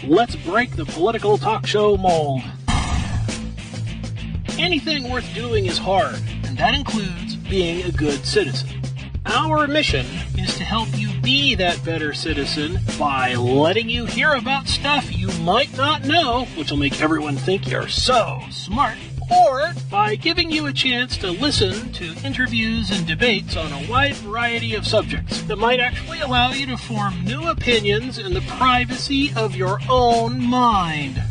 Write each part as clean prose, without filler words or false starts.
Let's break the political talk show mold. Anything worth doing is hard, and that includes being a good citizen. Our mission is to help you be that better citizen by letting you hear about stuff you might not know, which will make everyone think you're so smart, or by giving you a chance to listen to interviews and debates on a wide variety of subjects that might actually allow you to form new opinions in the privacy of your own mind.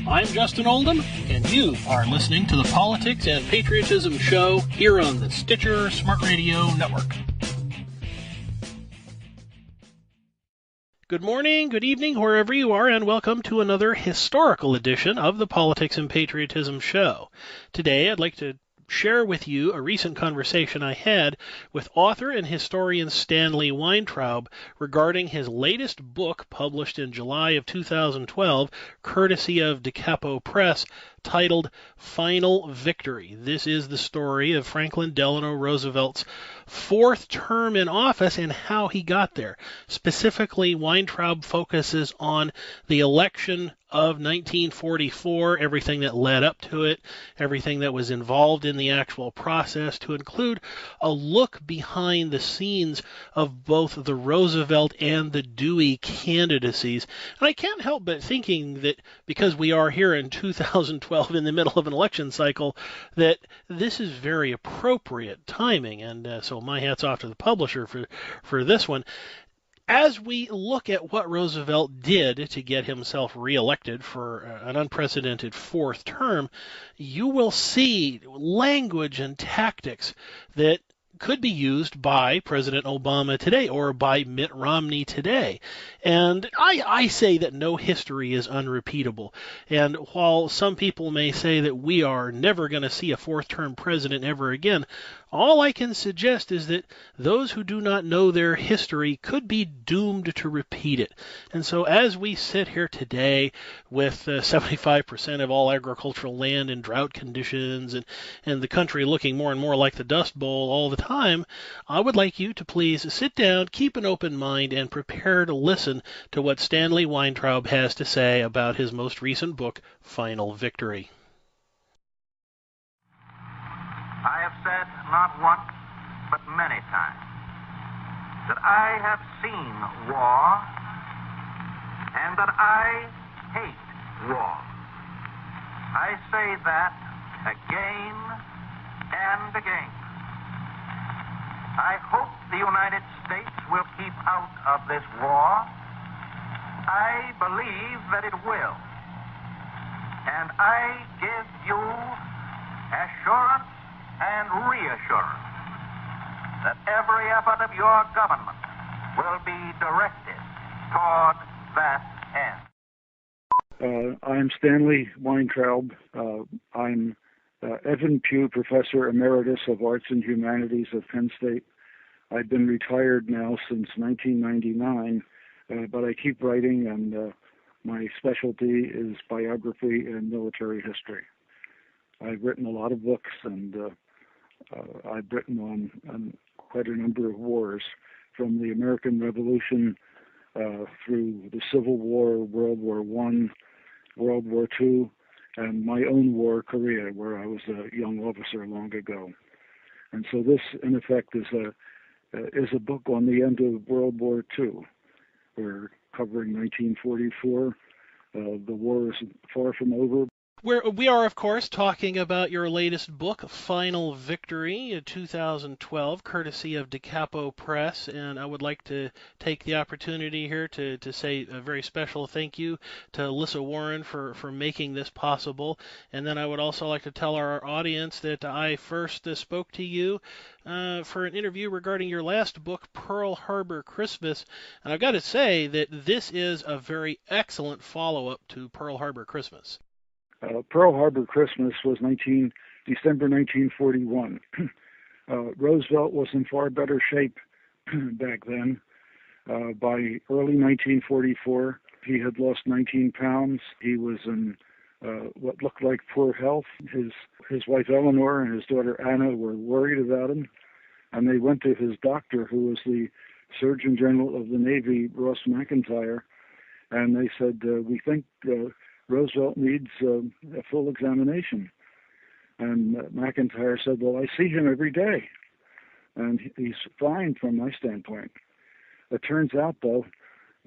I'm Justin Oldham, and you are listening to the Politics and Patriotism Show here on the Stitcher Smart Radio Network. Good morning, good evening, wherever you are, and welcome to another historical edition of the Politics and Patriotism Show. Today, I'd like to share with you a recent conversation I had with author and historian Stanley Weintraub regarding his latest book published in July of 2012, courtesy of DeCapo Press, titled Final Victory. This is the story of Franklin Delano Roosevelt's fourth term in office and how he got there. Specifically, Weintraub focuses on the election of 1944, everything that led up to it, everything that was involved in the actual process, to include a look behind the scenes of both the Roosevelt and the Dewey candidacies. And I can't help but thinking that because we are here in 2012 in the middle of an election cycle, that this is very appropriate timing. And so my hat's off to the publisher for this one. As we look at what Roosevelt did to get himself reelected for an unprecedented fourth term, you will see language and tactics that could be used by President Obama today or by Mitt Romney today. And I say that no history is unrepeatable. And while some people may say that we are never going to see a fourth-term president ever again, all I can suggest is that those who do not know their history could be doomed to repeat it. And so as we sit here today with 75% of all agricultural land in drought conditions and the country looking more and more like the Dust Bowl all the time, I would like you to please sit down, keep an open mind, and prepare to listen to what Stanley Weintraub has to say about his most recent book, Final Victory. I have said not once, but many times, that I have seen war and that I hate war. I say that again and again. I hope the United States will keep out of this war. I believe that it will. And I give you assurance and reassurance that every effort of your government will be directed toward that end. I'm Stanley Weintraub. I'm Evan Pugh Professor Emeritus of Arts and Humanities at Penn State. I've been retired now since 1999, but I keep writing, and my specialty is biography and military history. I've written a lot of books, and I've written on quite a number of wars, from the American Revolution through the Civil War, World War I, World War II, and my own war, Korea, where I was a young officer long ago. And so this, in effect, is a book on the end of World War II. We're covering 1944. The war is far from over. We are, of course, talking about your latest book, Final Victory, 2012, courtesy of DeCapo Press, and I would like to take the opportunity here to say a very special thank you to Alyssa Warren for making this possible, and then I would also like to tell our audience that I first spoke to you for an interview regarding your last book, Pearl Harbor Christmas, and I've got to say that this is a very excellent follow-up to Pearl Harbor Christmas. Pearl Harbor Christmas was December 1941. Roosevelt was in far better shape back then. By early 1944, he had lost 19 pounds. He was in what looked like poor health. His wife Eleanor and his daughter Anna were worried about him, and they went to his doctor, who was the Surgeon General of the Navy, Ross McIntyre, And they said, we think Roosevelt needs a full examination. And McIntyre said, well, I see him every day, and he's fine from my standpoint. It turns out, though,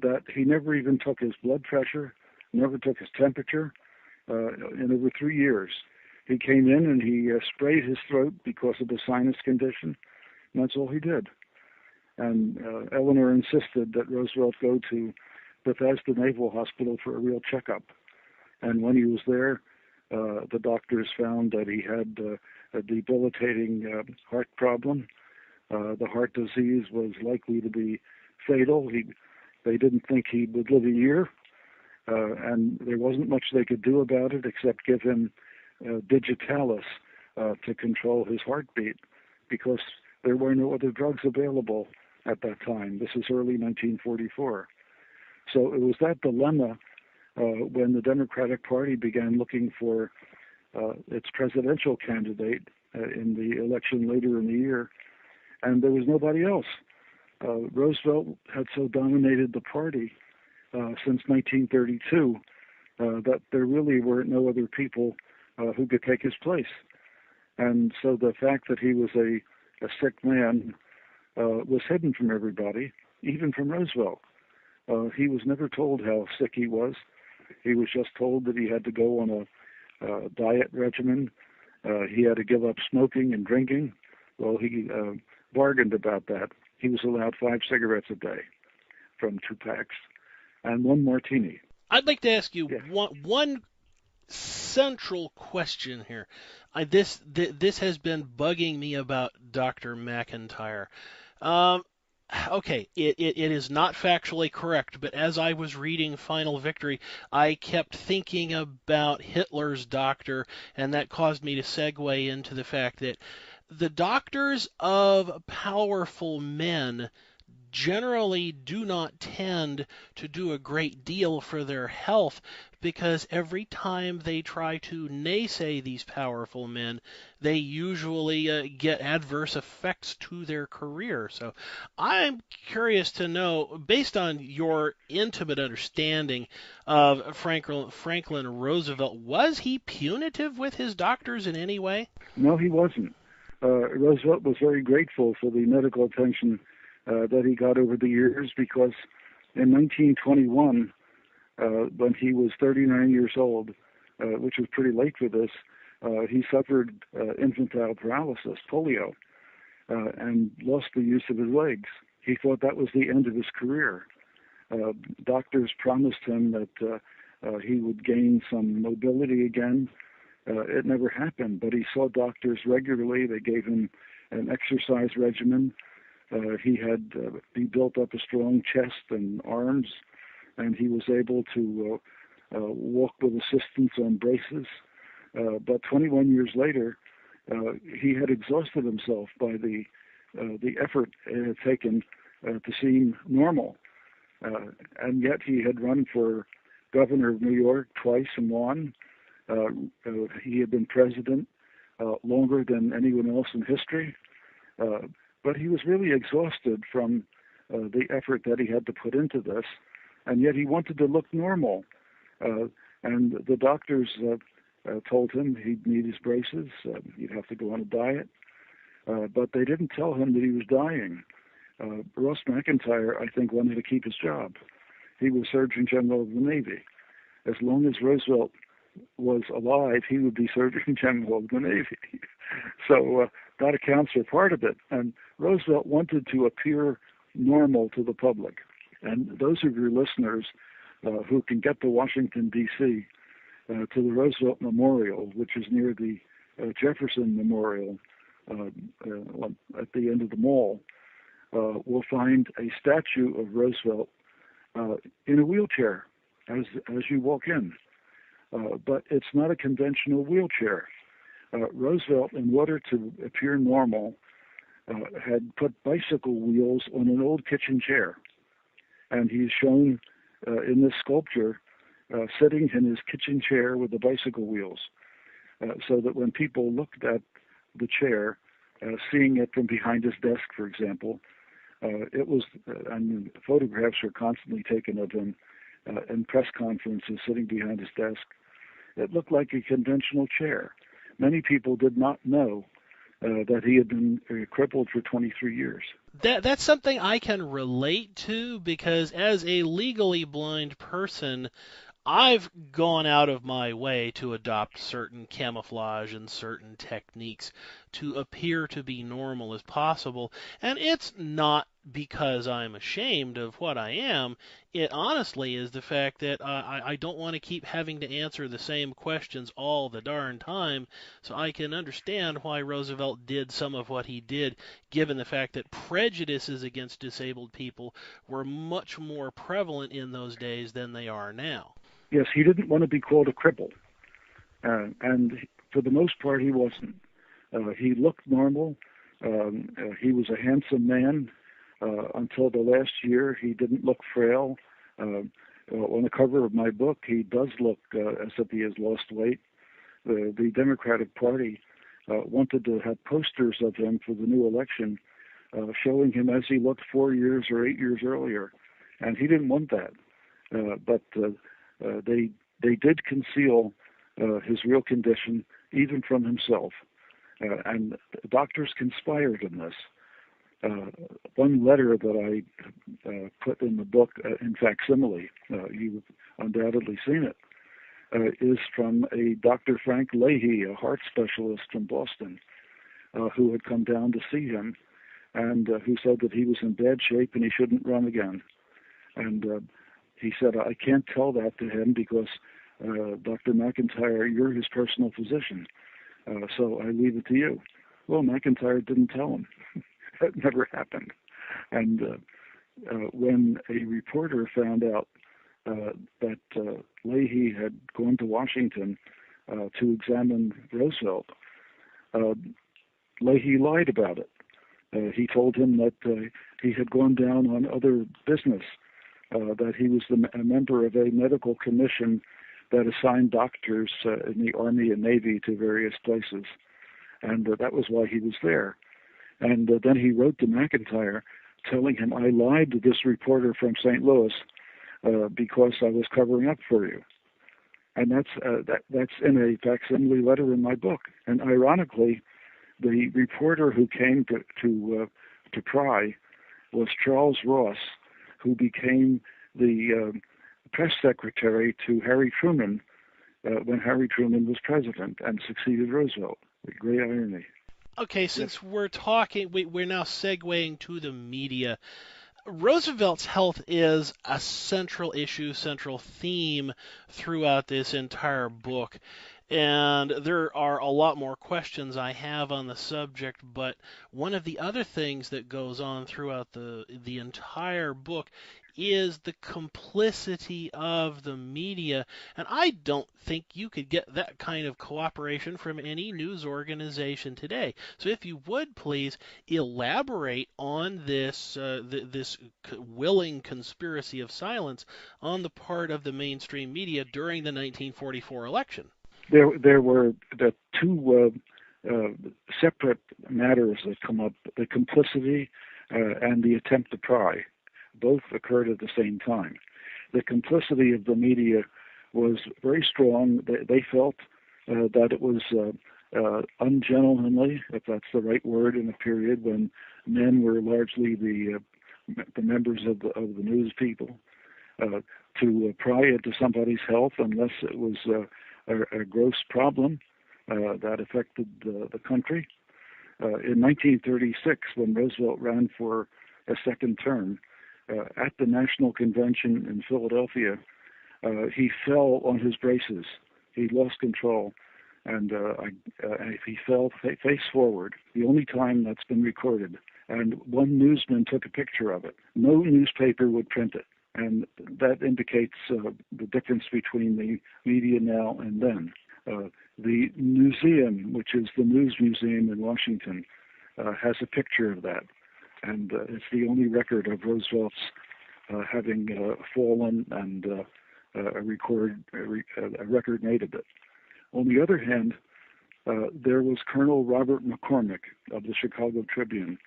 that he never even took his blood pressure, never took his temperature in over 3 years. He came in and he sprayed his throat because of a sinus condition, and that's all he did. And Eleanor insisted that Roosevelt go to Bethesda Naval Hospital for a real checkup. And when he was there, the doctors found that he had a debilitating heart problem. The heart disease was likely to be fatal. They didn't think he would live a year, and there wasn't much they could do about it except give him digitalis to control his heartbeat, because there were no other drugs available at that time. This is early 1944. So it was that dilemma when the Democratic Party began looking for its presidential candidate in the election later in the year, and there was nobody else. Roosevelt had so dominated the party since 1932 that there really were no other people who could take his place. And so the fact that he was a sick man was hidden from everybody, even from Roosevelt. He was never told how sick he was. He was just told that he had to go on a diet regimen. He had to give up smoking and drinking. Well, he bargained about that. He was allowed 5 cigarettes a day from 2 packs and 1 martini. I'd like to ask you one central question here. This has been bugging me about Dr. McIntyre. Okay, it is not factually correct, but as I was reading Final Victory, I kept thinking about Hitler's doctor, and that caused me to segue into the fact that the doctors of powerful men generally do not tend to do a great deal for their health, because every time they try to naysay these powerful men, they usually get adverse effects to their career. So I'm curious to know, based on your intimate understanding of Franklin Roosevelt, was he punitive with his doctors in any way? No, he wasn't. Roosevelt was very grateful for the medical attention that he got over the years, because in 1921, when he was 39 years old, which was pretty late for this, he suffered infantile paralysis, polio, and lost the use of his legs. He thought that was the end of his career. Doctors promised him that he would gain some mobility again. It never happened, but he saw doctors regularly. They gave him an exercise regimen. He had built up a strong chest and arms, and he was able to walk with assistance on braces. But 21 years later, he had exhausted himself by the effort it had taken to seem normal. And yet he had run for governor of New York twice and won. He had been president longer than anyone else in history. But he was really exhausted from the effort that he had to put into this, and yet he wanted to look normal. And the doctors told him he'd need his braces, he'd have to go on a diet, but they didn't tell him that he was dying. Ross McIntyre, I think, wanted to keep his job. He was Surgeon General of the Navy. As long as Roosevelt was alive, he would be Surgeon General of the Navy. So that accounts for part of it. And Roosevelt wanted to appear normal to the public. And those of your listeners who can get to Washington, D.C., to the Roosevelt Memorial, which is near the Jefferson Memorial at the end of the mall, will find a statue of Roosevelt in a wheelchair as you walk in. But it's not a conventional wheelchair. Roosevelt, in order to appear normal, had put bicycle wheels on an old kitchen chair. And he's shown in this sculpture sitting in his kitchen chair with the bicycle wheels, so that when people looked at the chair, seeing it from behind his desk, for example, it was, photographs were constantly taken of him in press conferences sitting behind his desk. It looked like a conventional chair. Many people did not know that he had been crippled for 23 years. That's something I can relate to because as a legally blind person, I've gone out of my way to adopt certain camouflage and certain techniques to appear to be normal as possible. And it's not because I'm ashamed of what I am. It honestly is the fact that I don't want to keep having to answer the same questions all the darn time. So I can understand why Roosevelt did some of what he did, given the fact that prejudices against disabled people were much more prevalent in those days than they are now. Yes, he didn't want to be called a cripple. And for the most part, he wasn't. He looked normal. He was a handsome man. Until the last year, he didn't look frail. On the cover of my book, he does look as if he has lost weight. The Democratic Party wanted to have posters of him for the new election, showing him as he looked 4 years or 8 years earlier. And he didn't want that. But they did conceal his real condition, even from himself. And doctors conspired in this. One letter that I put in the book, in facsimile, you've undoubtedly seen it, is from a Dr. Frank Leahy, a heart specialist from Boston, who had come down to see him and who said that he was in bad shape and he shouldn't run again. And he said, I can't tell that to him because, Dr. McIntyre, you're his personal physician, so I leave it to you. Well, McIntyre didn't tell him. That never happened. And when a reporter found out that Leahy had gone to Washington to examine Roosevelt, Leahy lied about it. He told him that he had gone down on other business, that he was a member of a medical commission that assigned doctors in the Army and Navy to various places. And that was why he was there. And then he wrote to McIntyre telling him, I lied to this reporter from St. Louis because I was covering up for you. And that's in a facsimile letter in my book. And ironically, the reporter who came to pry was Charles Ross, who became the press secretary to Harry Truman when Harry Truman was president and succeeded Roosevelt. Great irony. Okay, since we're talking, we're now segueing to the media. Roosevelt's health is a central issue, central theme throughout this entire book. And there are a lot more questions I have on the subject, but one of the other things that goes on throughout the entire book is the complicity of the media. And I don't think you could get that kind of cooperation from any news organization today. So if you would please elaborate on this this willing conspiracy of silence on the part of the mainstream media during the 1944 election. There were the two separate matters that come up: the complicity and the attempt to pry. Both occurred at the same time. The complicity of the media was very strong. They felt that it was ungentlemanly, if that's the right word, in a period when men were largely the members of the news people, to pry into somebody's health unless it was a gross problem that affected the country. In 1936, when Roosevelt ran for a second term, at the National Convention in Philadelphia, he fell on his braces. He lost control, and he fell face forward, the only time that's been recorded. And one newsman took a picture of it. No newspaper would print it. And that indicates the difference between the media now and then. The museum, which is the News Museum in Washington, has a picture of that. And it's the only record of Roosevelt's having fallen and a record made of it. On the other hand, there was Colonel Robert McCormick of the Chicago Tribune,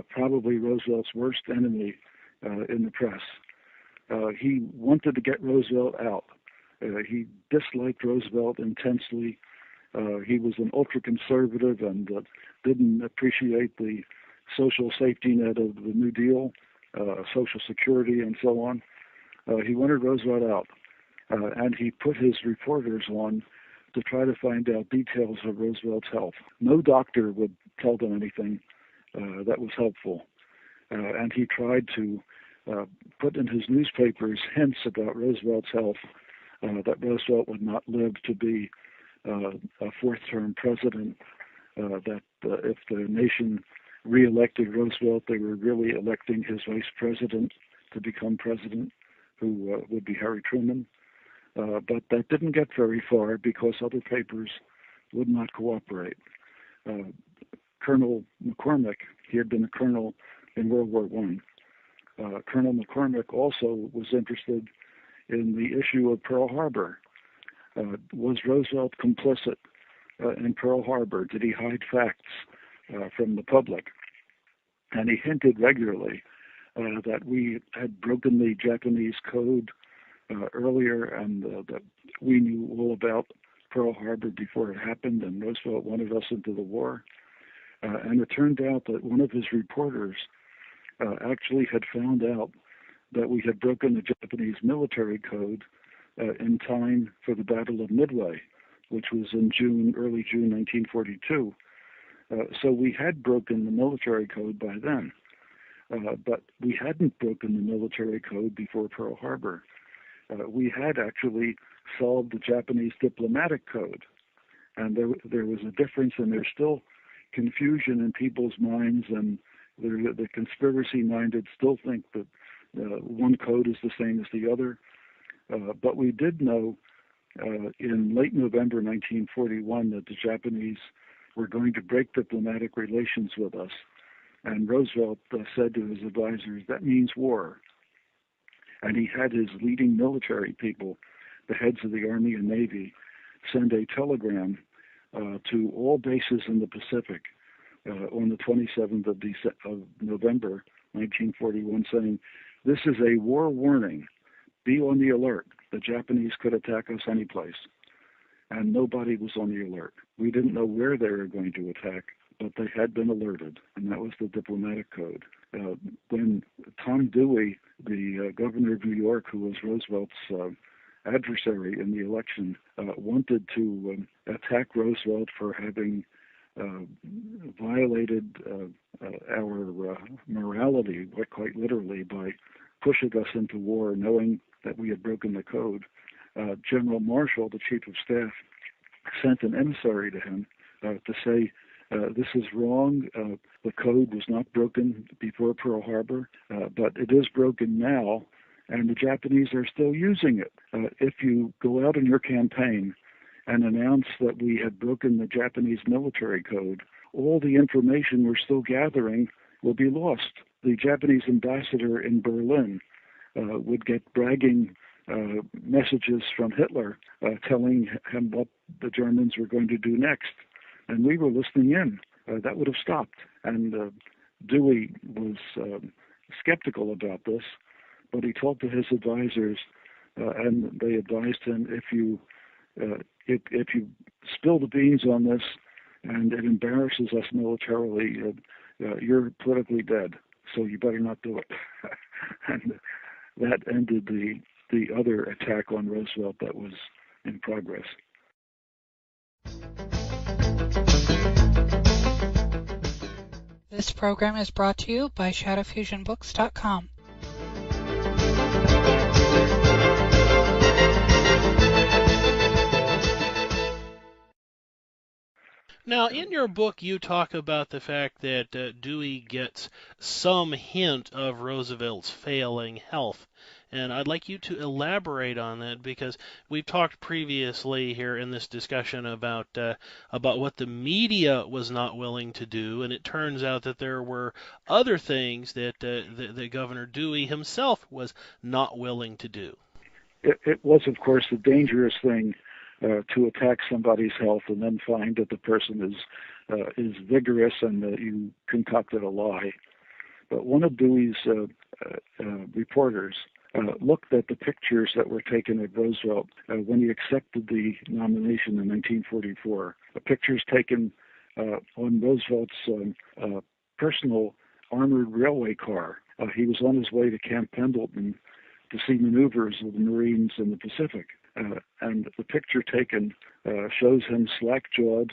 probably Roosevelt's worst enemy in the press, he wanted to get Roosevelt out. He disliked Roosevelt intensely. He was an ultra-conservative and didn't appreciate the social safety net of the New Deal, Social Security, and so on. He wanted Roosevelt out, and he put his reporters on to try to find out details of Roosevelt's health. No doctor would tell them anything that was helpful, and he tried to put in his newspapers hints about Roosevelt's health, that Roosevelt would not live to be a fourth-term president, that if the nation re-elected Roosevelt, they were really electing his vice president to become president, who would be Harry Truman. But that didn't get very far because other papers would not cooperate. Colonel McCormick, he had been a colonel in World War I. Colonel McCormick also was interested in the issue of Pearl Harbor. Was Roosevelt complicit in Pearl Harbor? Did he hide facts from the public? And he hinted regularly that we had broken the Japanese code earlier, and that we knew all about Pearl Harbor before it happened, and Roosevelt wanted us into the war. And it turned out that one of his reporters actually had found out that we had broken the Japanese military code in time for the Battle of Midway, which was in early June 1942. So we had broken the military code by then, but we hadn't broken the military code before Pearl Harbor. We had actually solved the Japanese diplomatic code, and there was a difference, and there's still confusion in people's minds, and the conspiracy-minded still think that one code is the same as the other. But we did know in late November 1941 that the Japanese were going to break diplomatic relations with us. And Roosevelt said to his advisors, that means war. And he had his leading military people, the heads of the Army and Navy, send a telegram to all bases in the Pacific on the 27th of November 1941, saying, this is a war warning. Be on the alert. The Japanese could attack us any place. And nobody was on the alert. We didn't know where they were going to attack, but they had been alerted, and that was the diplomatic code. When Tom Dewey, the governor of New York, who was Roosevelt's adversary in the election, wanted to attack Roosevelt for having violated our morality, quite literally, by pushing us into war, knowing that we had broken the code. General Marshall, the chief of staff, sent an emissary to him to say, this is wrong. The code was not broken before Pearl Harbor, but it is broken now, and the Japanese are still using it. If you go out in your campaign and announce that we had broken the Japanese military code, all the information we're still gathering will be lost. The Japanese ambassador in Berlin would get bragging messages from Hitler telling him what the Germans were going to do next. And we were listening in. That would have stopped. And Dewey was skeptical about this, but he talked to his advisors, and they advised him, if you spill the beans on this and it embarrasses us militarily, you're politically dead, so you better not do it. And that ended the other attack on Roosevelt that was in progress. This program is brought to you by ShadowFusionBooks.com. Now, in your book, you talk about the fact that Dewey gets some hint of Roosevelt's failing health. And I'd like you to elaborate on that, because we've talked previously here in this discussion about what the media was not willing to do, and it turns out that there were other things that Governor Dewey himself was not willing to do. It was, of course, a dangerous thing to attack somebody's health and then find that the person is vigorous and that you concocted a lie. But one of Dewey's reporters looked at the pictures that were taken of Roosevelt when he accepted the nomination in 1944. Pictures taken on Roosevelt's personal armored railway car. He was on his way to Camp Pendleton to see maneuvers of the Marines in the Pacific. And the picture taken shows him slack-jawed,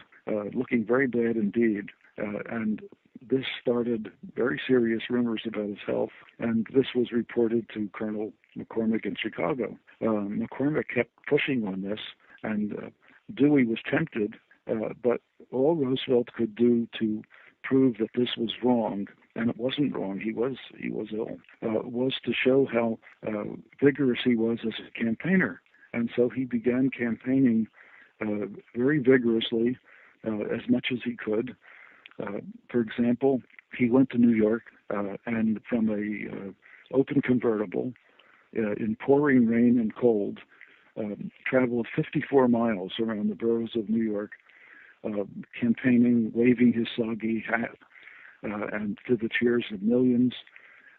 looking very bad indeed. And this started very serious rumors about his health, and this was reported to Colonel McCormick in Chicago. McCormick kept pushing on this, and Dewey was tempted, but all Roosevelt could do to prove that this was wrong, and it wasn't wrong, he was ill, was to show how vigorous he was as a campaigner. And so he began campaigning very vigorously, as much as he could. For example, he went to New York and from a open convertible in pouring rain and cold, traveled 54 miles around the boroughs of New York, campaigning, waving his soggy hat, and to the cheers of millions.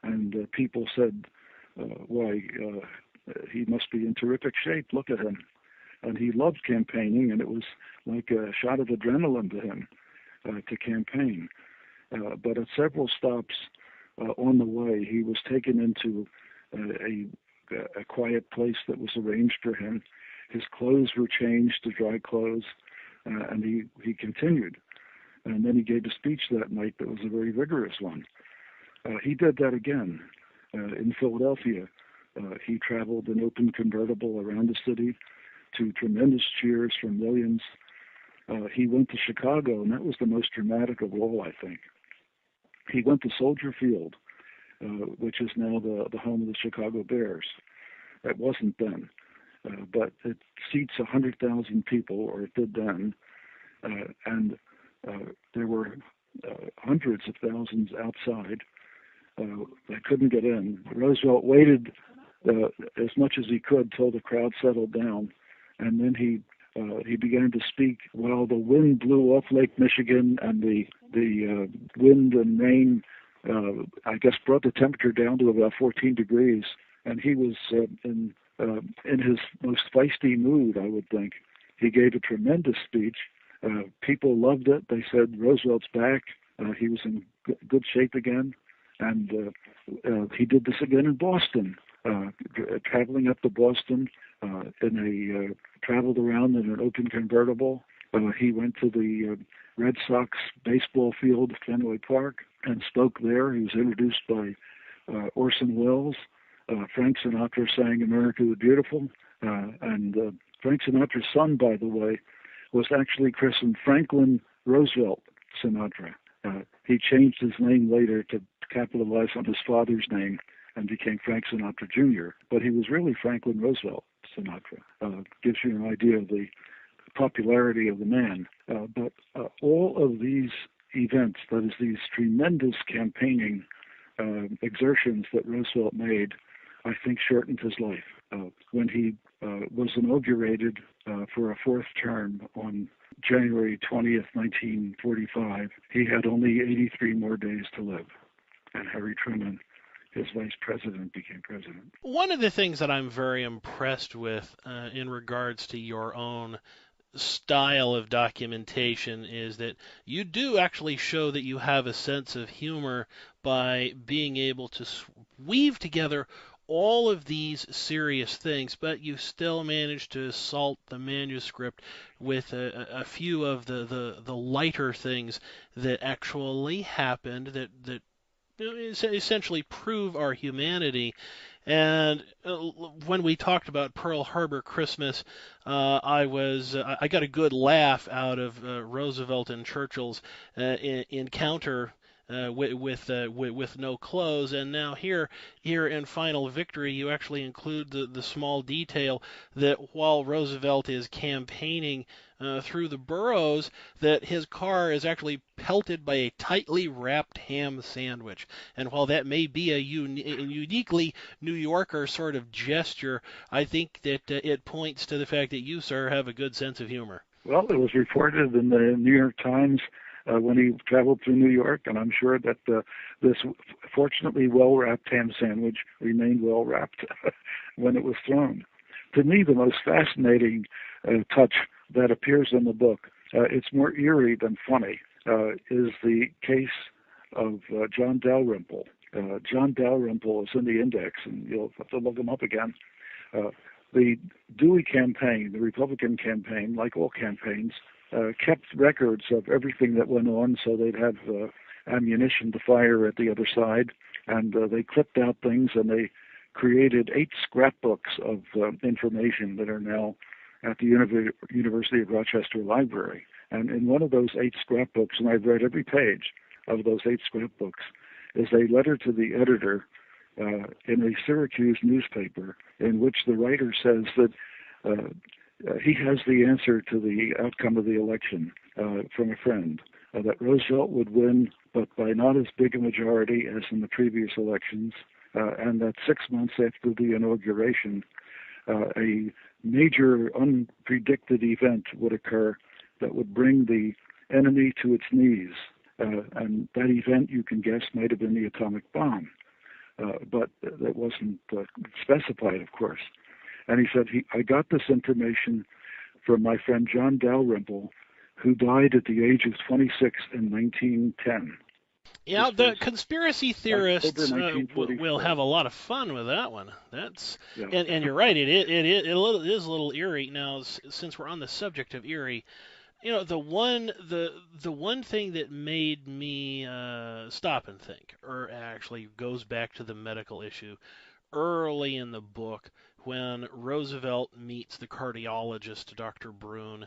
And people said, why, he must be in terrific shape, look at him. And he loved campaigning, and it was like a shot of adrenaline to him to campaign. But at several stops on the way, he was taken into a quiet place that was arranged for him. His clothes were changed to dry clothes, and he continued. And then he gave a speech that night that was a very vigorous one. He did that again in Philadelphia. He traveled an open convertible around the city to tremendous cheers from millions. He went to Chicago, and that was the most dramatic of all, I think. He went to Soldier Field, which is now the home of the Chicago Bears. It wasn't then, but it seats 100,000 people, or it did then, and there were hundreds of thousands outside. They couldn't get in. Roosevelt waited as much as he could till the crowd settled down, and then he began to speak while the wind blew off Lake Michigan, and the wind and rain, I guess, brought the temperature down to about 14 degrees. And he was in his most feisty mood, I would think. He gave a tremendous speech. People loved it. They said Roosevelt's back. He was in good shape again. And he did this again in Boston, traveling up to Boston traveled around in an open convertible. He went to the Red Sox baseball field, Fenway Park, and spoke there. He was introduced by Orson Welles. Frank Sinatra sang America the Beautiful. And Frank Sinatra's son, by the way, was actually christened Franklin Roosevelt Sinatra. He changed his name later to capitalize on his father's name and became Frank Sinatra Jr., but he was really Franklin Roosevelt Sinatra. Gives you an idea of the popularity of the man. But all of these events, that is, these tremendous campaigning exertions that Roosevelt made, I think shortened his life. When he was inaugurated for a fourth term on January 20th, 1945, he had only 83 more days to live. And Harry Truman, his vice president, became president. One of the things that I'm very impressed with in regards to your own style of documentation is that you do actually show that you have a sense of humor by being able to weave together all of these serious things, but you still manage to assault the manuscript with a few of the lighter things that actually happened that essentially prove our humanity. And when we talked about Pearl Harbor Christmas, I got a good laugh out of Roosevelt and Churchill's encounter with no clothes, and now here in Final Victory, you actually include the small detail that while Roosevelt is campaigning through the boroughs, that his car is actually pelted by a tightly wrapped ham sandwich. And while that may be a uniquely New Yorker sort of gesture, I think that it points to the fact that you, sir, have a good sense of humor. Well, it was reported in the New York Times when he traveled through New York, and I'm sure that this fortunately well-wrapped ham sandwich remained well-wrapped when it was thrown. To me, the most fascinating touch that appears in the book, it's more eerie than funny, is the case of John Dalrymple. John Dalrymple is in the index, and you'll have to look him up again. The Dewey campaign, the Republican campaign, like all campaigns, kept records of everything that went on, so they'd have ammunition to fire at the other side, and they clipped out things, and they created 8 scrapbooks of information that are now at the University of Rochester Library. And in one of those 8 scrapbooks, and I've read every page of those 8 scrapbooks, is a letter to the editor in a Syracuse newspaper in which the writer says that he has the answer to the outcome of the election from a friend, that Roosevelt would win, but by not as big a majority as in the previous elections, and that 6 months after the inauguration, a major unpredicted event would occur that would bring the enemy to its knees. And that event, you can guess, might have been the atomic bomb. But that wasn't specified, of course. And he said, I got this information from my friend John Dalrymple, who died at the age of 26 in 1910. Yeah, the conspiracy theorists will have a lot of fun with that one. And you're right, it is a little eerie. Now, since we're on the subject of eerie, the one thing that made me stop and think, or actually goes back to the medical issue, early in the book when Roosevelt meets the cardiologist, Dr. Brune,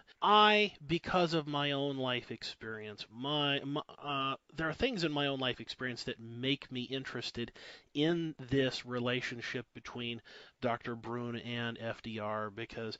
because of my own life experience, there are things in my own life experience that make me interested in this relationship between Dr. Brune and FDR, because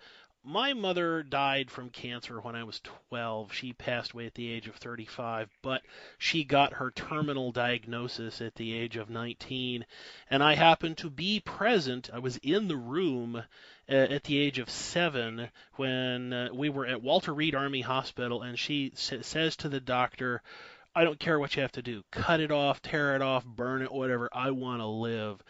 my mother died from cancer when I was 12. She passed away at the age of 35, but she got her terminal diagnosis at the age of 19, and I happened to be present. I was in the room at the age of 7 when we were at Walter Reed Army Hospital, and she says to the doctor, I don't care what you have to do. Cut it off, tear it off, burn it, whatever. I want to live.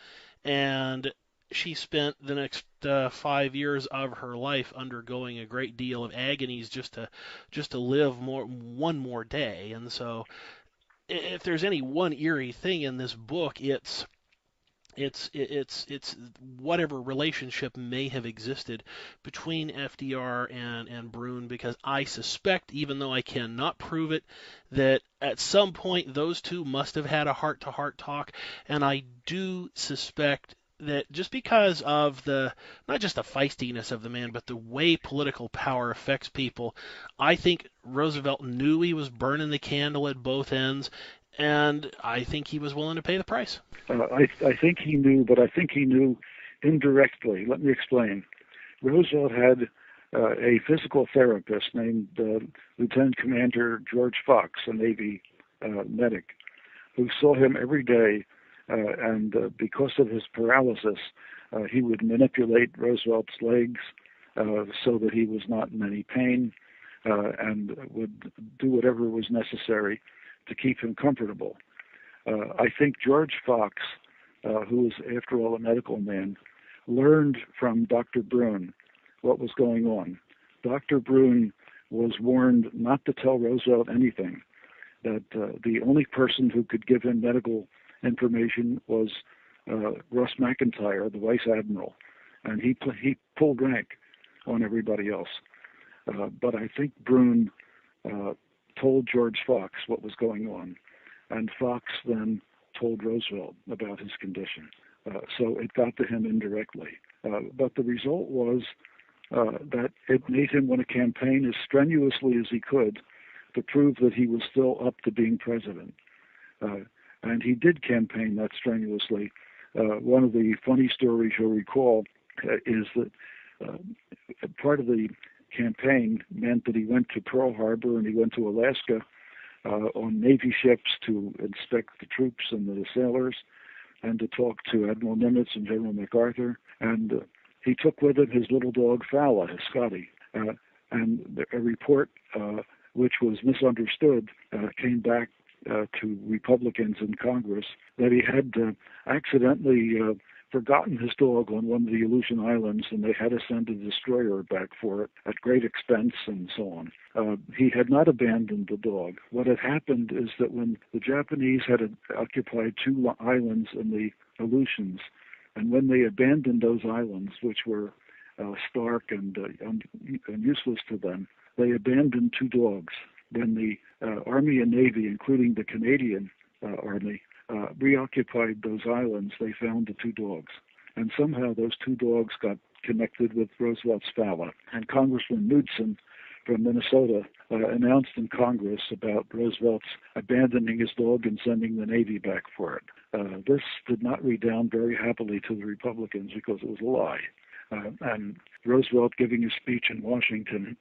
And she spent the next 5 years of her life undergoing a great deal of agonies just to live one more day. And so, if there's any one eerie thing in this book, it's whatever relationship may have existed between FDR and Brune, because I suspect, even though I cannot prove it, that at some point those two must have had a heart-to-heart talk, and I do suspect that just because of not just the feistiness of the man, but the way political power affects people, I think Roosevelt knew he was burning the candle at both ends, and I think he was willing to pay the price. I think he knew, but I think he knew indirectly. Let me explain. Roosevelt had a physical therapist named Lieutenant Commander George Fox, a Navy medic, who saw him every day. And because of his paralysis, he would manipulate Roosevelt's legs so that he was not in any pain, and would do whatever was necessary to keep him comfortable. I think George Fox, who was, after all, a medical man, learned from Dr. Brune what was going on. Dr. Brune was warned not to tell Roosevelt anything, that the only person who could give him medical information was Russ McIntyre, the vice admiral, and he pulled rank on everybody else. But I think Brune told George Fox what was going on, and Fox then told Roosevelt about his condition. So it got to him indirectly. But the result was that it made him want to campaign as strenuously as he could to prove that he was still up to being president. And he did campaign that strenuously. One of the funny stories you'll recall is that part of the campaign meant that he went to Pearl Harbor and he went to Alaska on Navy ships to inspect the troops and the sailors and to talk to Admiral Nimitz and General MacArthur. And he took with him his little dog, Fowler, his Scotty. And a report which was misunderstood, came back to Republicans in Congress, that he had accidentally forgotten his dog on one of the Aleutian Islands, and they had to send a destroyer back for it at great expense and so on. He had not abandoned the dog. What had happened is that when the Japanese had occupied 2 islands in the Aleutians, and when they abandoned those islands, which were stark and useless to them, they abandoned 2 dogs. When the Army and Navy, including the Canadian Army, reoccupied those islands, they found the 2 dogs. And somehow those 2 dogs got connected with Roosevelt's Fowler. And Congressman Knudsen from Minnesota announced in Congress about Roosevelt's abandoning his dog and sending the Navy back for it. This did not redound very happily to the Republicans because it was a lie. And Roosevelt, giving a speech in Washington,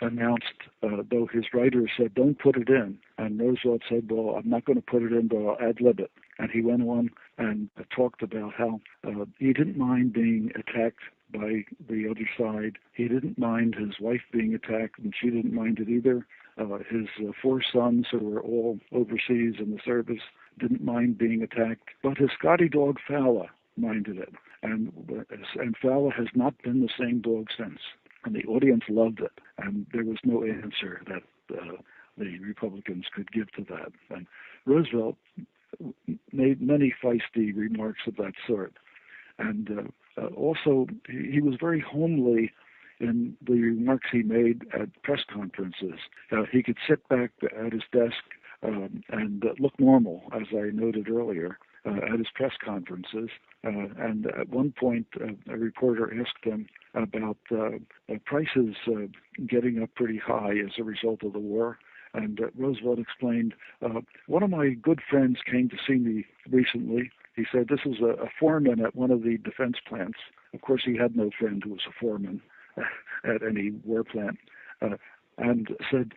announced, though his writer said, "Don't put it in." And Roosevelt said, "Well, I'm not going to put it in, but I'll ad-lib it." And he went on and talked about how he didn't mind being attacked by the other side. He didn't mind his wife being attacked, and she didn't mind it either. His 4 sons, who were all overseas in the service, didn't mind being attacked. But his Scotty dog, Fowler, minded it. And Fowler has not been the same dog since. And the audience loved it. And there was no answer that the Republicans could give to that. And Roosevelt made many feisty remarks of that sort. And also, he was very homely in the remarks he made at press conferences. He could sit back at his desk and look normal, as I noted earlier, at his press conferences. And at one point, a reporter asked him about prices getting up pretty high as a result of the war. And Roosevelt explained, one of my good friends came to see me recently. He said, this is a foreman at one of the defense plants. Of course, he had no friend who was a foreman at any war plant. And said,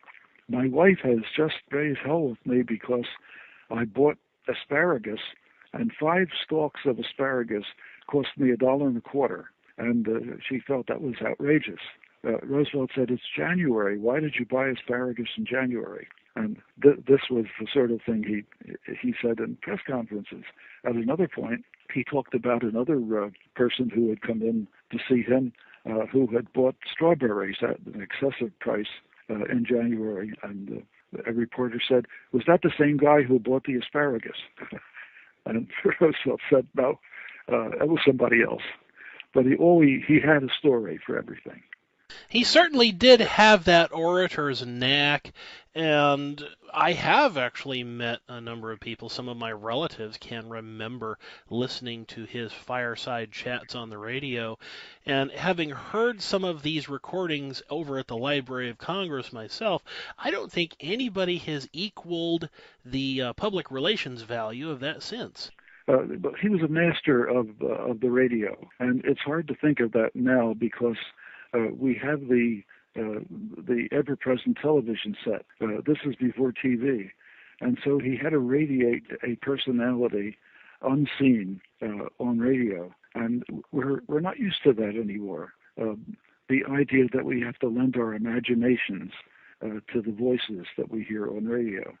my wife has just raised hell with me because I bought asparagus, and 5 stalks of asparagus cost me $1.25. And she felt that was outrageous. Roosevelt said, it's January. Why did you buy asparagus in January? And this was the sort of thing he said in press conferences. At another point, he talked about another person who had come in to see him who had bought strawberries at an excessive price in January. And a reporter said, was that the same guy who bought the asparagus? And Roosevelt said, no, it was somebody else. But he had a story for everything. He certainly did have that orator's knack, and I have actually met a number of people. Some of my relatives can remember listening to his fireside chats on the radio, and having heard some of these recordings over at the Library of Congress myself, I don't think anybody has equaled the public relations value of that since. But he was a master of the radio, and it's hard to think of that now because we have the ever-present television set. This is before TV, and so he had to radiate a personality unseen on radio, and we're not used to that anymore. The idea that we have to lend our imaginations to the voices that we hear on radio.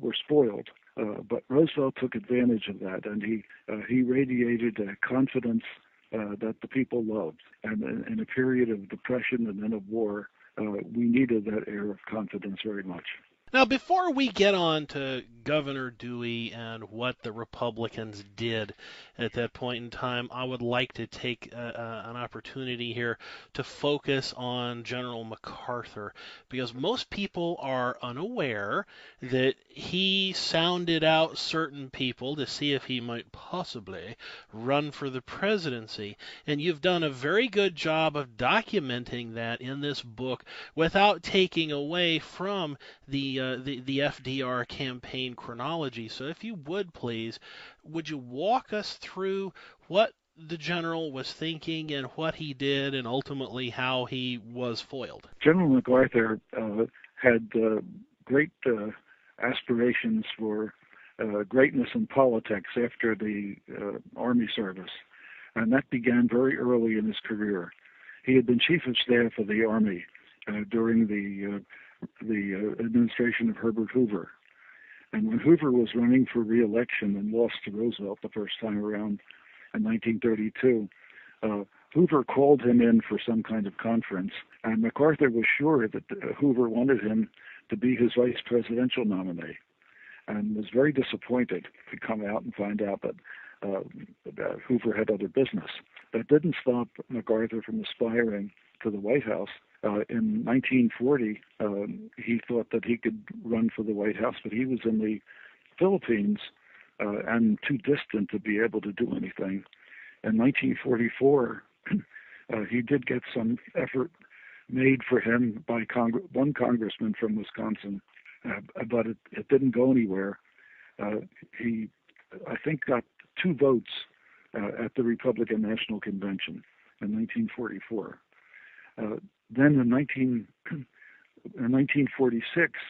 We're spoiled. But Roosevelt took advantage of that, and he radiated a confidence that the people loved. And in a period of depression and then of war, we needed that air of confidence very much. Now, before we get on to Governor Dewey and what the Republicans did at that point in time, I would like to take an opportunity here to focus on General MacArthur, because most people are unaware that he sounded out certain people to see if he might possibly run for the presidency. And you've done a very good job of documenting that in this book without taking away from the FDR campaign chronology. So if you would please, would you walk us through what the general was thinking and what he did and ultimately how he was foiled? General MacArthur had great aspirations for greatness in politics after the Army service, and that began very early in his career. He had been chief of staff of the Army during the the administration of Herbert Hoover. And when Hoover was running for re-election and lost to Roosevelt the first time around in 1932, Hoover called him in for some kind of conference, and MacArthur was sure that Hoover wanted him to be his vice presidential nominee, and was very disappointed to come out and find out that Hoover had other business. That didn't stop MacArthur from aspiring to the White House. In 1940, he thought that he could run for the White House, but he was in the Philippines and too distant to be able to do anything. In 1944, he did get some effort made for him by one congressman from Wisconsin, but it didn't go anywhere. He, I think, got 2 votes at the Republican National Convention in 1944. Then in 1946,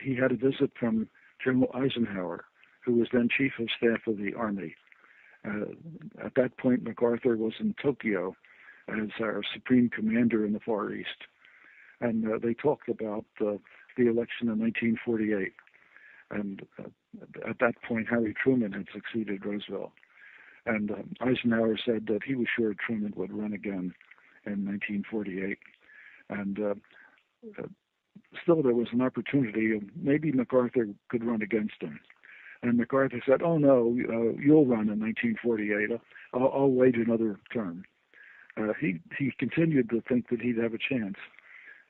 he had a visit from General Eisenhower, who was then Chief of Staff of the Army. At that point, MacArthur was in Tokyo as our Supreme Commander in the Far East. And they talked about the election in 1948. And at that point, Harry Truman had succeeded Roosevelt. And Eisenhower said that he was sure Truman would run again in 1948. And still there was an opportunity, maybe MacArthur could run against him. And MacArthur said, "Oh no, you'll run in 1948. I'll wait another term." He continued to think that he'd have a chance.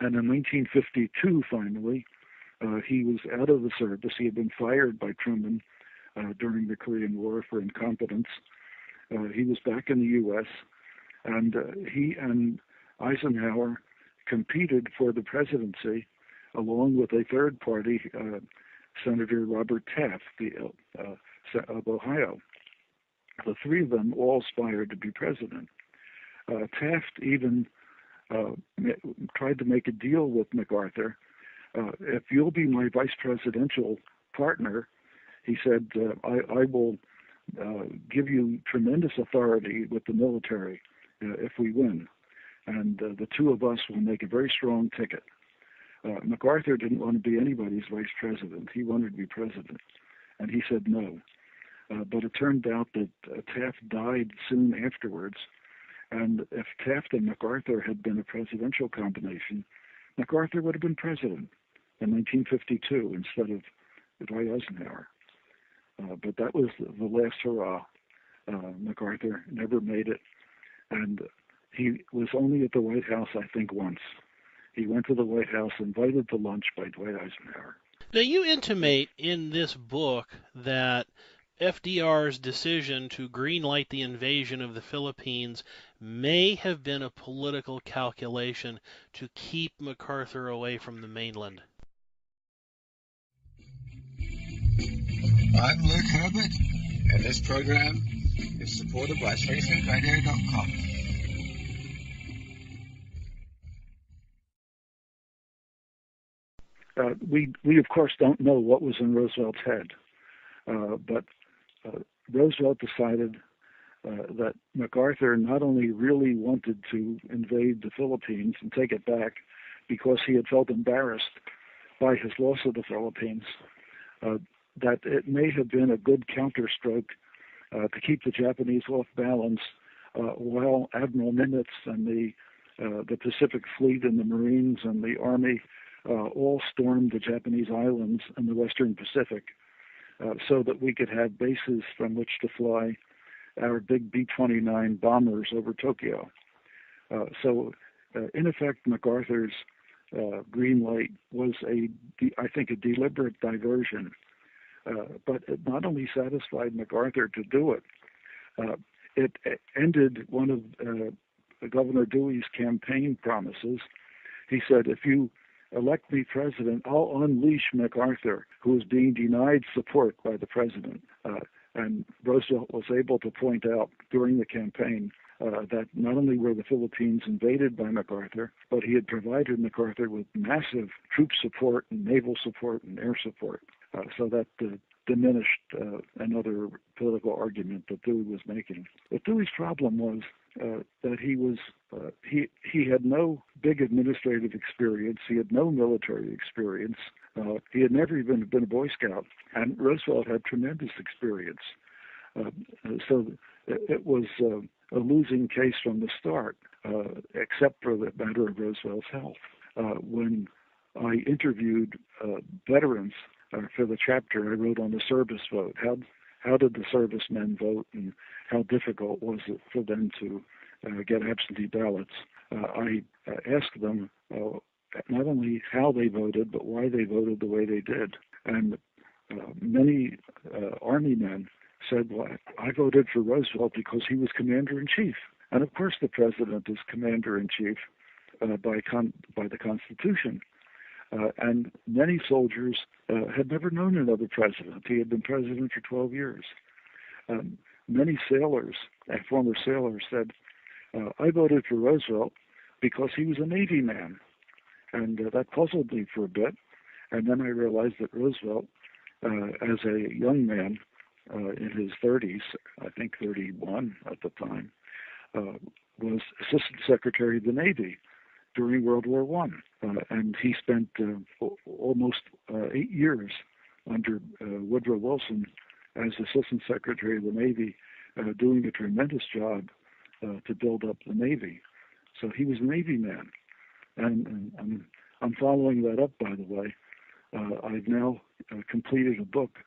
And in 1952, finally, he was out of the service. He had been fired by Truman during the Korean War for incompetence. He was back in the U.S., and he and Eisenhower competed for the presidency along with a third party, Senator Robert Taft of Ohio. The 3 of them all aspired to be president. Taft even tried to make a deal with MacArthur. If you'll be my vice presidential partner, he said, I will give you tremendous authority with the military if we win. And the 2 of us will make a very strong ticket. MacArthur didn't want to be anybody's vice president. He wanted to be president. And he said no. But it turned out that Taft died soon afterwards. And if Taft and MacArthur had been a presidential combination, MacArthur would have been president in 1952 instead of Dwight Eisenhower. But that was the last hurrah. MacArthur never made it. And he was only at the White House, I think, once. He went to the White House invited to lunch by Dwight Eisenhower. Now, you intimate in this book that FDR's decision to greenlight the invasion of the Philippines may have been a political calculation to keep MacArthur away from the mainland. I'm Luke Herbert, and this program is supported by SpaceRadio.com. We of course don't know what was in Roosevelt's head, but Roosevelt decided that MacArthur not only really wanted to invade the Philippines and take it back because he had felt embarrassed by his loss of the Philippines, that it may have been a good counterstroke to keep the Japanese off balance while Admiral Nimitz and the Pacific Fleet and the Marines and the Army all stormed the Japanese islands in the Western Pacific so that we could have bases from which to fly our big B-29 bombers over Tokyo. So, in effect, MacArthur's green light was, I think, a deliberate diversion. But it not only satisfied MacArthur to do it, it ended one of Governor Dewey's campaign promises. He said, if you elect me president, I'll unleash MacArthur, who is being denied support by the president. And Roosevelt was able to point out during the campaign that not only were the Philippines invaded by MacArthur, but he had provided MacArthur with massive troop support and naval support and air support. So that diminished another political argument that Dewey was making. But Dewey's problem was that he had no big administrative experience. He had no military experience. He had never even been a Boy Scout, and Roosevelt had tremendous experience. So it was a losing case from the start, except for the matter of Roosevelt's health. When I interviewed veterans for the chapter I wrote on the service vote, how did the servicemen vote, and how difficult was it for them to get absentee ballots? I asked them not only how they voted, but why they voted the way they did. And many Army men said, well, I voted for Roosevelt because he was commander-in-chief. And of course the president is commander-in-chief by the Constitution. And many soldiers had never known another president. He had been president for 12 years. Many sailors, former sailors, said, I voted for Roosevelt because he was a Navy man. And that puzzled me for a bit. And then I realized that Roosevelt, as a young man in his 30s, I think 31 at the time, was Assistant Secretary of the Navy during World War I. And he spent almost 8 years under Woodrow Wilson as Assistant Secretary of the Navy, doing a tremendous job to build up the Navy. So he was a Navy man. And I'm following that up, by the way. I've now completed a book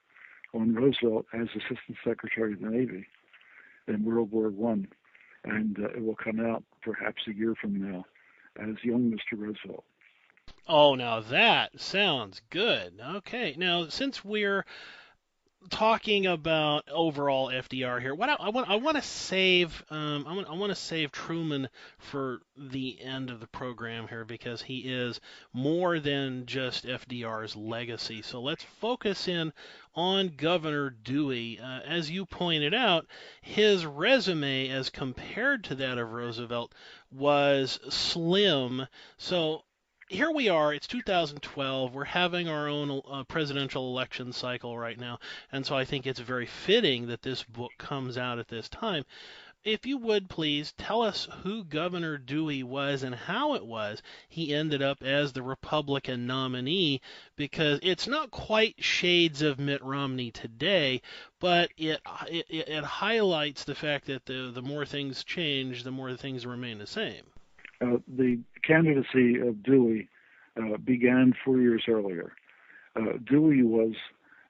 on Roosevelt as Assistant Secretary of the Navy in World War I, and it will come out perhaps a year from now as Young Mr. Roosevelt. Oh, now that sounds good. Okay, now since we're talking about overall FDR here, what I want to save I want to save Truman for the end of the program here, because he is more than just FDR's legacy. So let's focus in on Governor Dewey. As you pointed out, his resume as compared to that of Roosevelt was slim. So here we are, it's 2012, we're having our own presidential election cycle right now, and so I think it's very fitting that this book comes out at this time. If you would please tell us who Governor Dewey was and how it was he ended up as the Republican nominee, because it's not quite shades of Mitt Romney today, but it highlights the fact that the more things change, the more things remain the same. The candidacy of Dewey began 4 years earlier. Dewey was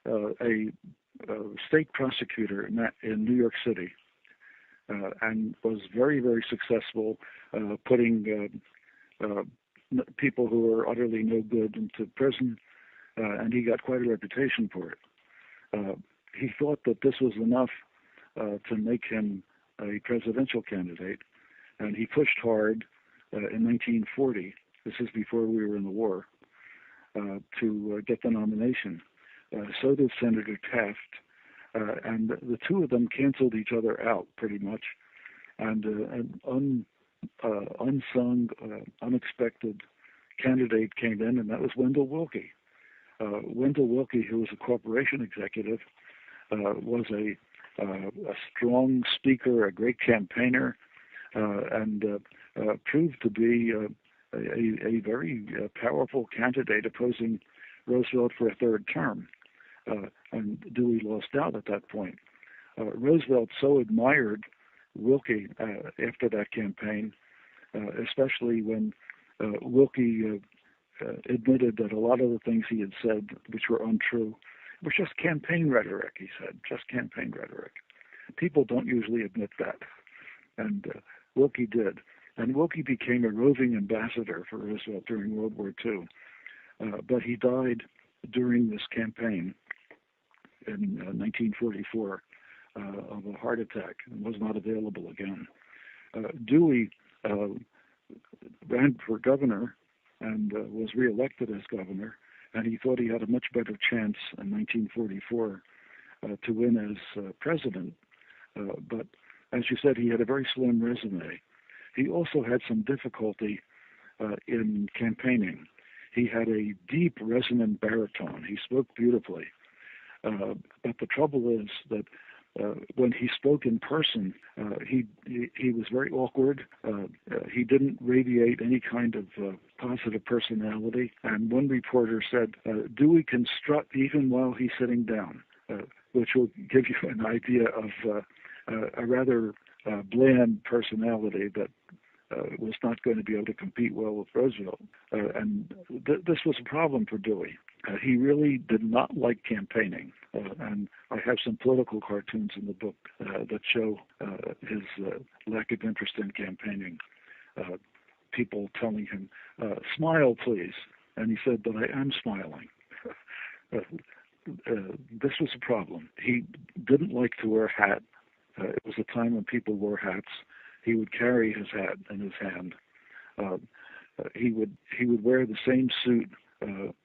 a state prosecutor in New York City and was very, very successful putting people who were utterly no good into prison, and he got quite a reputation for it. He thought that this was enough to make him a presidential candidate, and he pushed hard in 1940, this is before we were in the war, to get the nomination. So did Senator Taft, and the two of them canceled each other out pretty much. And an unsung, unexpected candidate came in, and that was Wendell Willkie. Wendell Willkie, who was a corporation executive, was a strong speaker, a great campaigner, and proved to be a very powerful candidate opposing Roosevelt for a third term. And Dewey lost out at that point. Roosevelt so admired Willkie after that campaign, especially when Willkie admitted that a lot of the things he had said, which were untrue, was just campaign rhetoric, he said, just campaign rhetoric. People don't usually admit that. And Willkie did. And Willkie became a roving ambassador for Roosevelt during World War II. But he died during this campaign in 1944 of a heart attack and was not available again. Dewey ran for governor and was reelected as governor, and he thought he had a much better chance in 1944 to win as president. But as you said, he had a very slim resume. He also had some difficulty in campaigning. He had a deep, resonant baritone. He spoke beautifully. But the trouble is that when he spoke in person, he was very awkward. He didn't radiate any kind of positive personality. And one reporter said, Dewey can strut even while he's sitting down, which will give you an idea of a rather bland personality that was not going to be able to compete well with Roosevelt. And this was a problem for Dewey. He really did not like campaigning. And I have some political cartoons in the book that show his lack of interest in campaigning. People telling him, smile, please. And he said, but I am smiling. This was a problem. He didn't like to wear a hat. It was a time when people wore hats. He would carry his hat in his hand. He would wear the same suit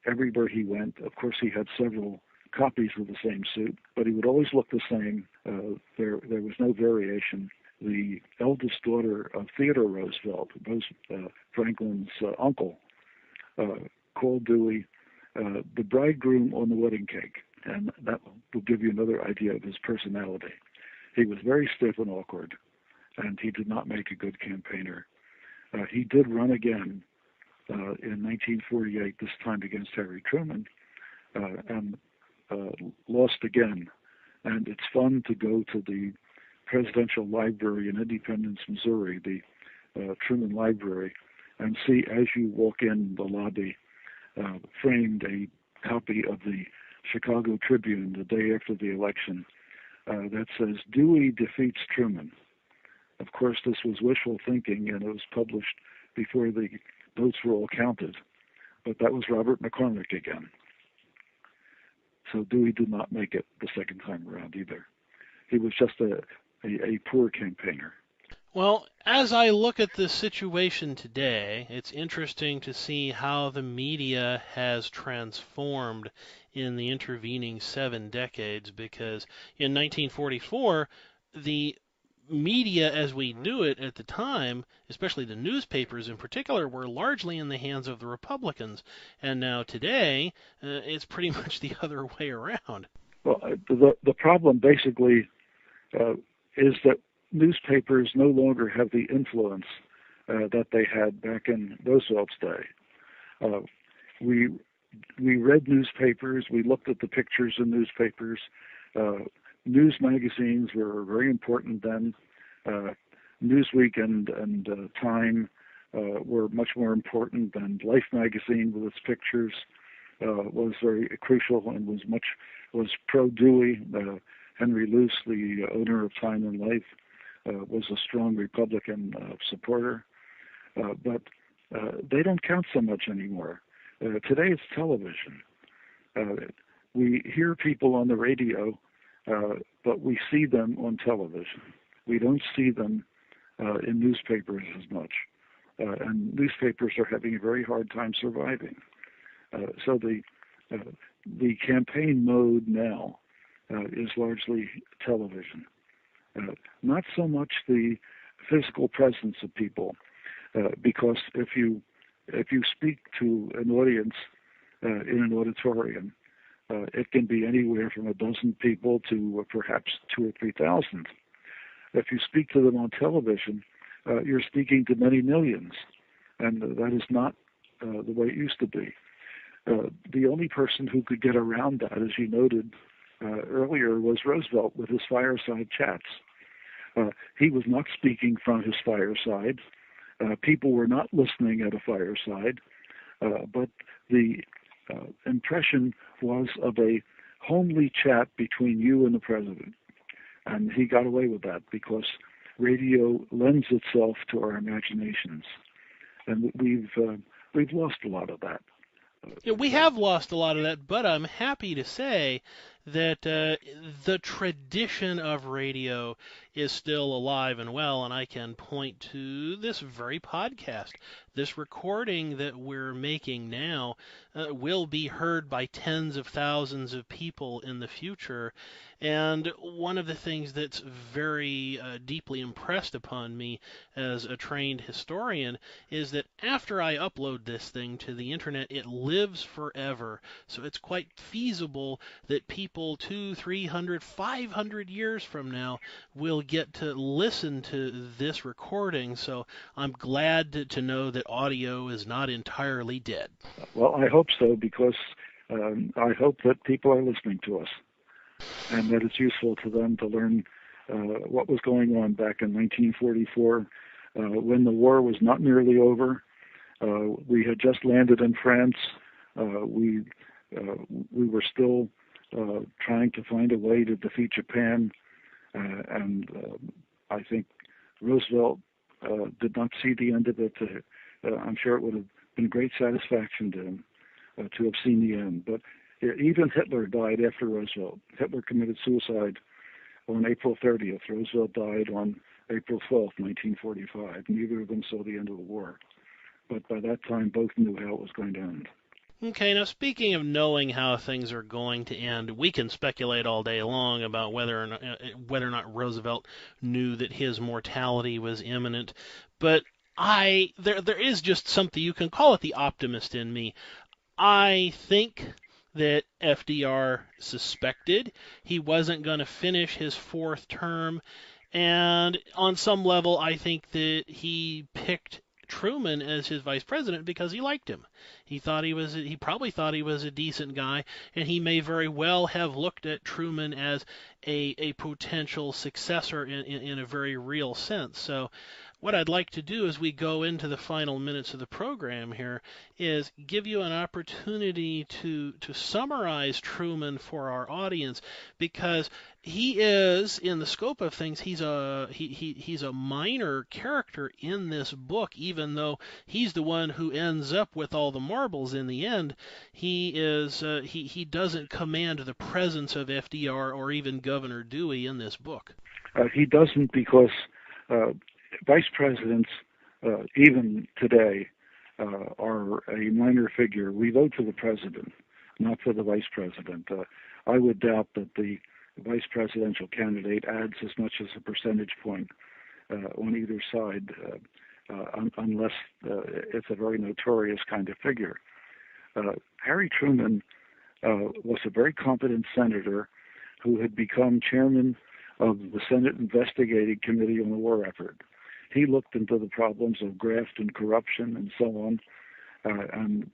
everywhere he went. Of course, he had several copies of the same suit, but he would always look the same. There was no variation. The eldest daughter of Theodore Roosevelt, Franklin's uncle, called Dewey the bridegroom on the wedding cake, and that will give you another idea of his personality. He was very stiff and awkward, and he did not make a good campaigner. He did run again in 1948, this time against Harry Truman, and lost again. And it's fun to go to the Presidential Library in Independence, Missouri, the Truman Library, and see as you walk in the lobby, framed a copy of the Chicago Tribune the day after the election that says, Dewey defeats Truman. Of course, this was wishful thinking, and it was published before the votes were all counted. But that was Robert McCormick again. So Dewey did not make it the second time around either. He was just a poor campaigner. Well, as I look at this situation today, it's interesting to see how the media has transformed in the intervening 7 decades, because in 1944, the media as we knew it at the time, especially the newspapers in particular, were largely in the hands of the Republicans. And now today, it's pretty much the other way around. Well, the problem basically is that newspapers no longer have the influence that they had back in Roosevelt's day. We read newspapers, we looked at the pictures in newspapers. News magazines were very important then. Newsweek and Time were much more important than Life magazine with its pictures. Was very crucial and was pro-Dewey. Henry Luce, the owner of Time and Life, was a strong Republican supporter. But they don't count so much anymore. Today it's television. We hear people on the radio, but we see them on television. We don't see them in newspapers as much. And newspapers are having a very hard time surviving. So the campaign mode now is largely television. Not so much the physical presence of people, because if you speak to an audience in an auditorium, it can be anywhere from 12 people to perhaps 2,000 or 3,000. If you speak to them on television, you're speaking to many millions, and that is not the way it used to be. The only person who could get around that, as you noted earlier, was Roosevelt with his fireside chats. He was not speaking from his fireside. People were not listening at a fireside, but the impression was of a homely chat between you and the president. And he got away with that because radio lends itself to our imaginations. And we've lost a lot of that. Yeah, we have lost a lot of that, but I'm happy to say that the tradition of radio is still alive and well, and I can point to this very podcast. This recording that we're making now will be heard by tens of thousands of people in the future. And one of the things that's very deeply impressed upon me as a trained historian is that after I upload this thing to the internet, it lives forever. So it's quite feasible that people people 200, 300, 500 years from now will get to listen to this recording. So I'm glad to know that audio is not entirely dead. Well, I hope so, because I hope that people are listening to us and that it's useful to them to learn what was going on back in 1944 when the war was not nearly over. We had just landed in France. We were still trying to find a way to defeat Japan, and I think Roosevelt did not see the end of it. I'm sure it would have been great satisfaction to him to have seen the end. But even Hitler died after Roosevelt. Hitler committed suicide on April 30th. Roosevelt died on April 12th, 1945. Neither of them saw the end of the war. But by that time, both knew how it was going to end. Okay, now speaking of knowing how things are going to end, we can speculate all day long about whether or not Roosevelt knew that his mortality was imminent. But there is just something, you can call it the optimist in me. I think that FDR suspected he wasn't going to finish his fourth term, and on some level, I think that he picked Truman as his vice president because he liked him. He probably thought he was a decent guy, and he may very well have looked at Truman as a potential successor in a very real sense. So what I'd like to do as we go into the final minutes of the program here is give you an opportunity to summarize Truman for our audience, because he is, in the scope of things, he's a minor character in this book, even though he's the one who ends up with all the marbles in the end. He doesn't command the presence of FDR or even Governor Dewey in this book. He doesn't, because vice presidents, even today, are a minor figure. We vote for the president, not for the vice president. I would doubt that the vice presidential candidate adds as much as a percentage point on either side, unless it's a very notorious kind of figure. Harry Truman was a very competent senator who had become chairman of the Senate Investigating Committee on the War Effort. He looked into the problems of graft and corruption and so on, and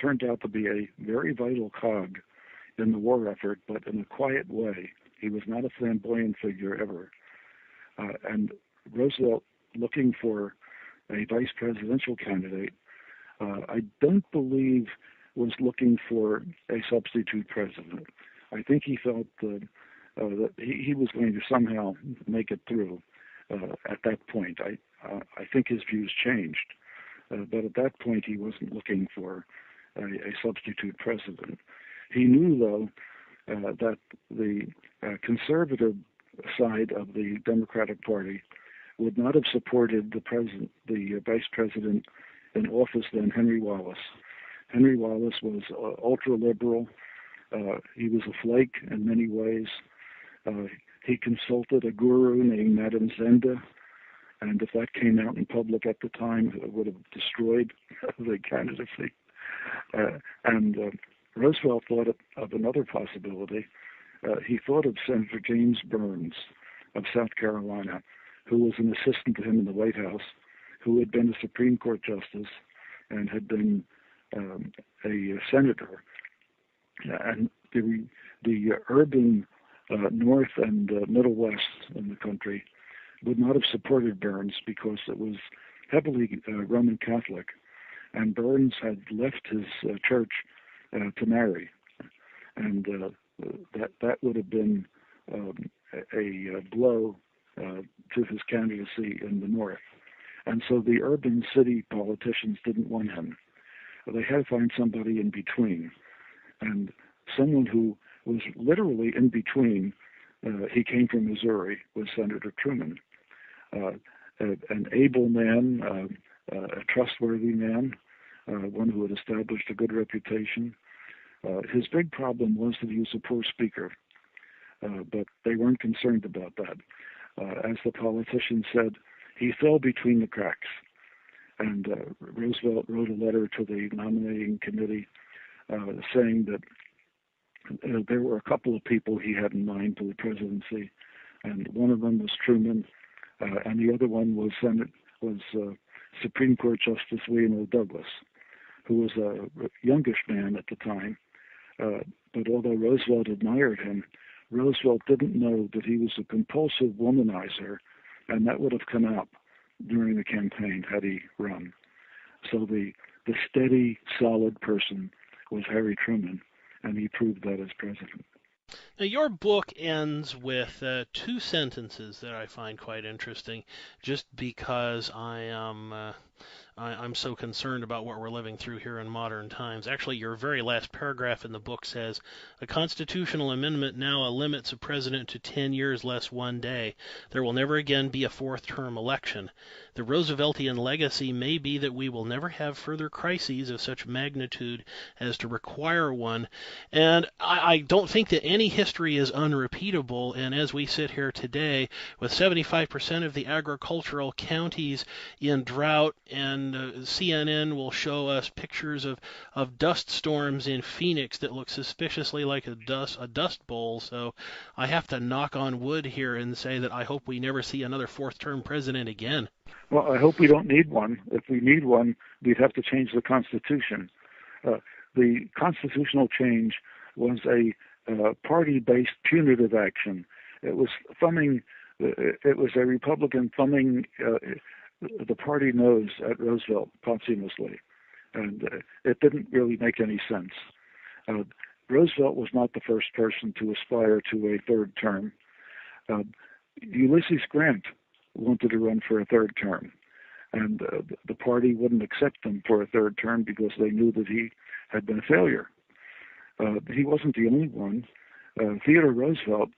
turned out to be a very vital cog in the war effort, but in a quiet way. He was not a flamboyant figure ever. And Roosevelt, looking for a vice presidential candidate, I don't believe was looking for a substitute president. I think he felt that he was going to somehow make it through at that point. I think his views changed, but at that point he wasn't looking for a substitute president. He knew, though, that the conservative side of the Democratic Party would not have supported the vice president in office then, Henry Wallace. Henry Wallace was ultra-liberal. He was a flake in many ways. He consulted a guru named Madame Zenda, and if that came out in public at the time, it would have destroyed the candidacy. And Roosevelt thought of another possibility. He thought of Senator James Burns of South Carolina, who was an assistant to him in the White House, who had been a Supreme Court justice and had been a senator. And the urban North and Middle West in the country would not have supported Burns because it was heavily Roman Catholic, and Burns had left his church to marry, and that would have been a blow to his candidacy in the North. And so the urban city politicians didn't want him. They had to find somebody in between, and someone who was literally in between. He came from Missouri, was Senator Truman, an able man, a trustworthy man, one who had established a good reputation. His big problem was that he was a poor speaker, but they weren't concerned about that. As the politician said, he fell between the cracks. And Roosevelt wrote a letter to the nominating committee saying that there were a couple of people he had in mind for the presidency, and one of them was Truman, and the other one was Supreme Court Justice William O. Douglas, who was a youngish man at the time. But although Roosevelt admired him, Roosevelt didn't know that he was a compulsive womanizer, and that would have come out during the campaign had he run. So the steady, solid person was Harry Truman, and he proved that as president. Now, your book ends with two sentences that I find quite interesting, just because I'm so concerned about what we're living through here in modern times. Actually, your very last paragraph in the book says, "A constitutional amendment now limits a president to 10 years less 1 day. There will never again be a fourth-term election. The Rooseveltian legacy may be that we will never have further crises of such magnitude as to require one." And I don't think that any history is unrepeatable, and as we sit here today, with 75% of the agricultural counties in drought, and CNN will show us pictures of dust storms in Phoenix that look suspiciously like a dust bowl. So I have to knock on wood here and say that I hope we never see another fourth-term president again. Well, I hope we don't need one. If we need one, we'd have to change the Constitution. The constitutional change was a party-based punitive action. It was a Republican thumbing the party nose at Roosevelt posthumously, and it didn't really make any sense. Roosevelt was not the first person to aspire to a third term. Ulysses Grant wanted to run for a third term, and the party wouldn't accept him for a third term because they knew that he had been a failure. He wasn't the only one. Theodore Roosevelt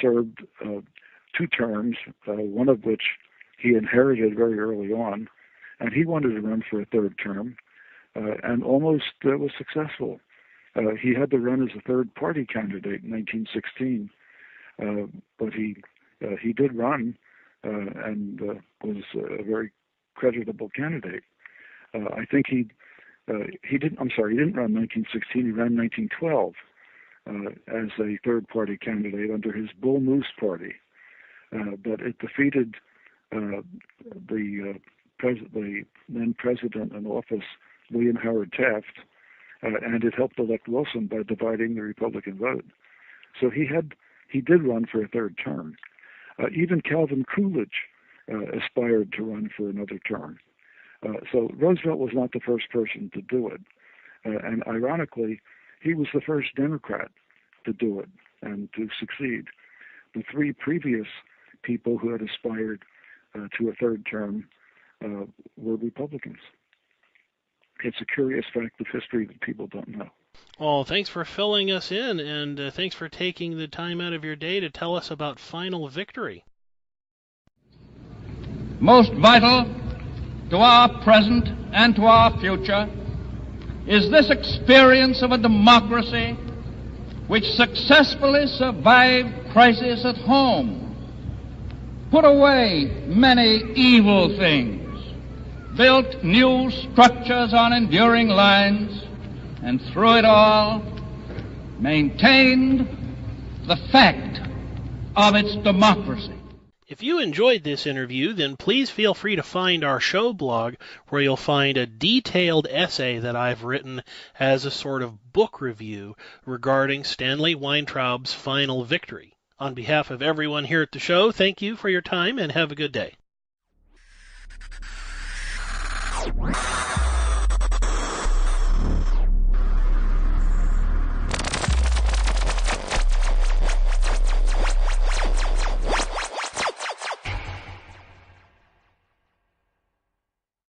served 2 terms, one of which he inherited very early on, and he wanted to run for a third term, and almost was successful. He had to run as a third-party candidate in 1916, but he did run and was a very creditable candidate. I think he didn't run in 1916. He ran in 1912 as a third-party candidate under his Bull Moose Party, but it defeated the then president in office, William Howard Taft, and it helped elect Wilson by dividing the Republican vote. So he did run for a third term. Even Calvin Coolidge aspired to run for another term. So Roosevelt was not the first person to do it. And ironically, he was the first Democrat to do it and to succeed. The 3 previous people who had aspired to a third term were Republicans. It's a curious fact of history that people don't know. Well, thanks for filling us in, and thanks for taking the time out of your day to tell us about Final Victory. Most vital to our present and to our future is this experience of a democracy which successfully survived crisis at home, put away many evil things, built new structures on enduring lines, and through it all maintained the fact of its democracy. If you enjoyed this interview, then please feel free to find our show blog, where you'll find a detailed essay that I've written as a sort of book review regarding Stanley Weintraub's Final Victory. On behalf of everyone here at the show, thank you for your time and have a good day.